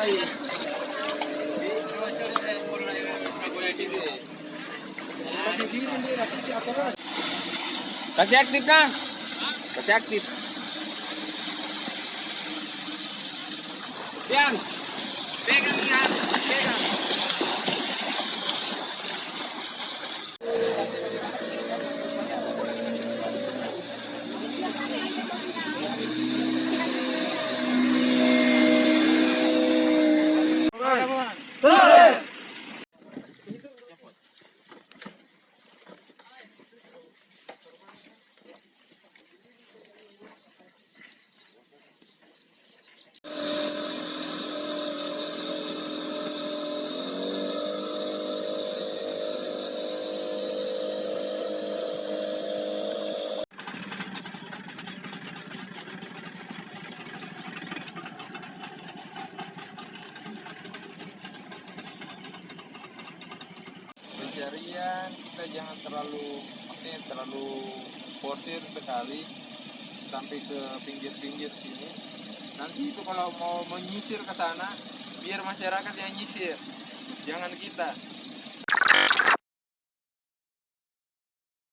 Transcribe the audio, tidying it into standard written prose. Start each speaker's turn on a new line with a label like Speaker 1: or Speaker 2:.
Speaker 1: Kasih aktif nah. Kasih aktif. Yang pegang ya, pegang. Pencarian kita jangan terlalu portir sekali sampai ke pinggir-pinggir sini. Nanti itu kalau mau menyisir ke sana, biar masyarakat yang nyisir, jangan kita.